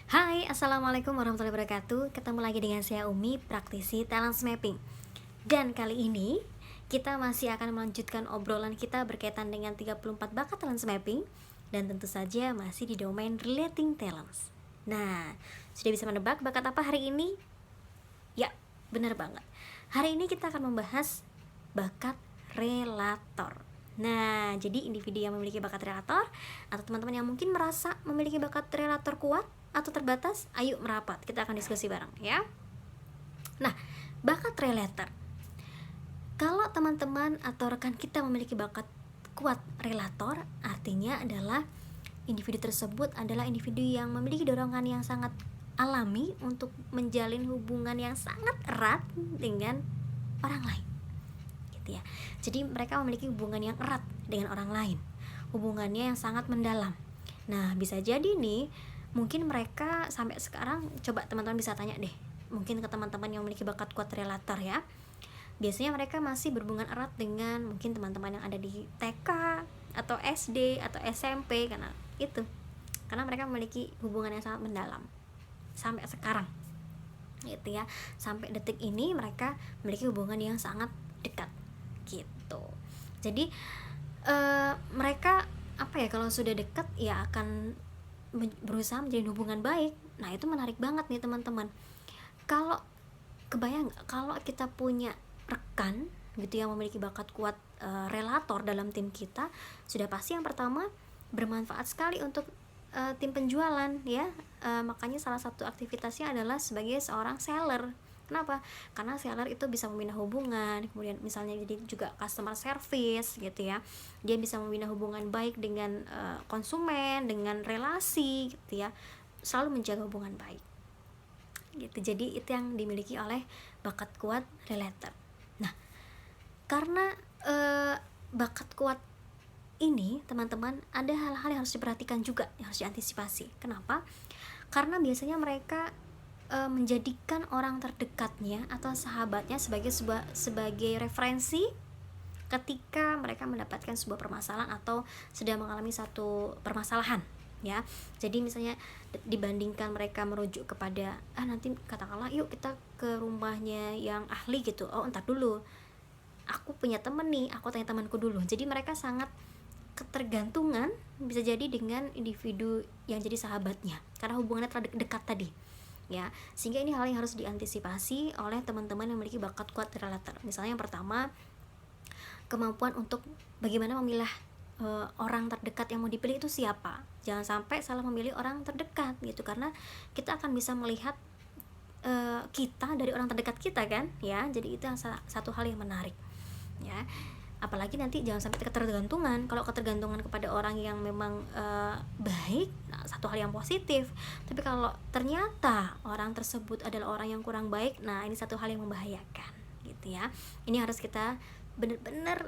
Hai, Assalamualaikum warahmatullahi wabarakatuh. Ketemu lagi dengan saya Umi, praktisi talent mapping. Dan kali ini kita masih akan melanjutkan obrolan kita berkaitan dengan 34 bakat talent mapping. Dan tentu saja masih di domain relating talents. Nah, sudah bisa menebak bakat apa hari ini? Ya, benar banget. Hari ini kita akan membahas bakat relator. Nah, jadi individu yang memiliki bakat relator atau teman-teman yang mungkin merasa memiliki bakat relator kuat atau terbatas, ayo merapat. Kita akan diskusi bareng ya. Nah, bakat relator. Kalau teman-teman atau rekan kita memiliki bakat kuat relator, artinya adalah individu tersebut adalah individu yang memiliki dorongan yang sangat alami untuk menjalin hubungan yang sangat erat dengan orang lain. Ya. Jadi mereka memiliki hubungan yang erat dengan orang lain, hubungannya yang sangat mendalam. Nah, bisa jadi nih, mungkin mereka sampai sekarang, coba teman-teman bisa tanya deh, mungkin ke teman-teman yang memiliki bakat kuat relator ya. Biasanya mereka masih berhubungan erat dengan mungkin teman-teman yang ada di TK atau SD atau SMP karena mereka memiliki hubungan yang sangat mendalam sampai sekarang. Gitu ya. Sampai detik ini mereka memiliki hubungan yang sangat dekat. Gitu. Jadi mereka kalau sudah dekat ya akan berusaha menjalin hubungan baik. Nah, itu menarik banget nih teman-teman. Kalau kebayang kalau kita punya rekan gitu yang memiliki bakat kuat relator dalam tim kita, sudah pasti yang pertama bermanfaat sekali untuk tim penjualan ya. Makanya salah satu aktivitasnya adalah sebagai seorang seller. Kenapa? Karena seller itu bisa membina hubungan, kemudian misalnya jadi juga customer service gitu ya. Dia bisa membina hubungan baik dengan konsumen, dengan relasi gitu ya. Selalu menjaga hubungan baik. Gitu. Jadi itu yang dimiliki oleh bakat kuat relator. Nah, karena bakat kuat ini, teman-teman, ada hal-hal yang harus diperhatikan juga, yang harus diantisipasi. Kenapa? Karena biasanya mereka menjadikan orang terdekatnya atau sahabatnya sebagai referensi ketika mereka mendapatkan sebuah permasalahan atau sedang mengalami satu permasalahan ya. Jadi misalnya dibandingkan mereka merujuk kepada nanti katakanlah yuk kita ke rumahnya yang ahli gitu, entar dulu aku punya temen nih, aku tanya temanku dulu. Jadi mereka sangat ketergantungan bisa jadi dengan individu yang jadi sahabatnya karena hubungannya terlalu dekat tadi ya. Sehingga ini hal yang harus diantisipasi oleh teman-teman yang memiliki bakat kuat relator. Misalnya yang pertama, kemampuan untuk bagaimana memilah orang terdekat yang mau dipilih itu siapa. Jangan sampai salah memilih orang terdekat gitu, karena kita akan bisa melihat kita dari orang terdekat kita kan ya. Jadi itu yang satu hal yang menarik ya. Apalagi nanti jangan sampai ketergantungan. Kalau ketergantungan kepada orang yang memang baik, nah, satu hal yang positif. Tapi kalau ternyata orang tersebut adalah orang yang kurang baik, nah ini satu hal yang membahayakan gitu ya. Ini harus kita benar-benar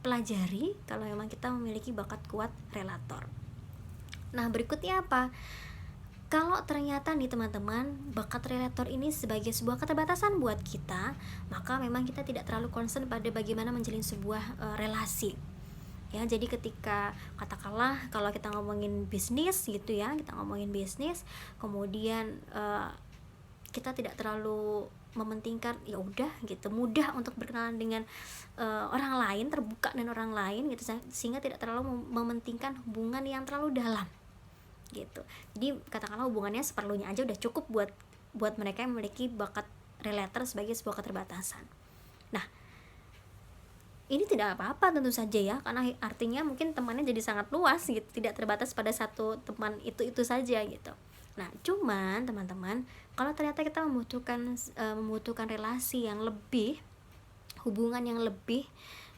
pelajari kalau memang kita memiliki bakat kuat relator. Nah, berikutnya apa? Kalau ternyata nih teman-teman, bakat relator ini sebagai sebuah keterbatasan buat kita, maka memang kita tidak terlalu concern pada bagaimana menjalin sebuah relasi. Ya, jadi ketika katakanlah kalau kita ngomongin bisnis gitu ya, kemudian kita tidak terlalu mementingkan ya udah gitu, mudah untuk berkenalan dengan orang lain, terbuka dengan orang lain gitu, sehingga tidak terlalu mementingkan hubungan yang terlalu dalam. Gitu. Jadi katakanlah hubungannya seperlunya aja udah cukup buat mereka yang memiliki bakat relator sebagai sebuah keterbatasan. Nah, ini tidak apa-apa tentu saja ya, karena artinya mungkin temannya jadi sangat luas gitu, tidak terbatas pada satu teman itu saja gitu. Nah, cuman teman-teman, kalau ternyata kita membutuhkan relasi yang lebih, hubungan yang lebih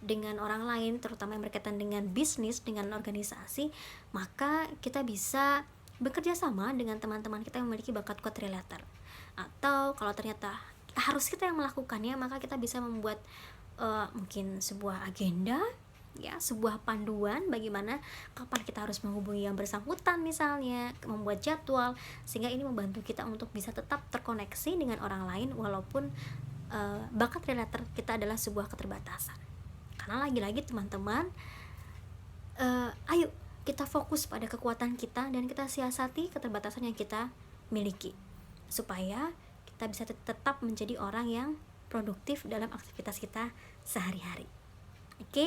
dengan orang lain, terutama yang berkaitan dengan bisnis, dengan organisasi, maka kita bisa bekerja sama dengan teman-teman kita yang memiliki bakat kuat relator. Atau kalau ternyata harus kita yang melakukannya, maka kita bisa membuat mungkin sebuah agenda ya, sebuah panduan bagaimana kapan kita harus menghubungi yang bersangkutan, misalnya membuat jadwal, sehingga ini membantu kita untuk bisa tetap terkoneksi dengan orang lain walaupun bakat relator kita adalah sebuah keterbatasan. Karena lagi-lagi teman-teman, ayo kita fokus pada kekuatan kita dan kita siasati keterbatasan yang kita miliki supaya kita bisa tetap menjadi orang yang produktif dalam aktivitas kita sehari-hari. Oke,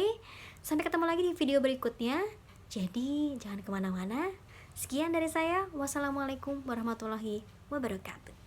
sampai ketemu lagi di video berikutnya. Jadi jangan kemana-mana. Sekian dari saya. Wassalamualaikum warahmatullahi wabarakatuh.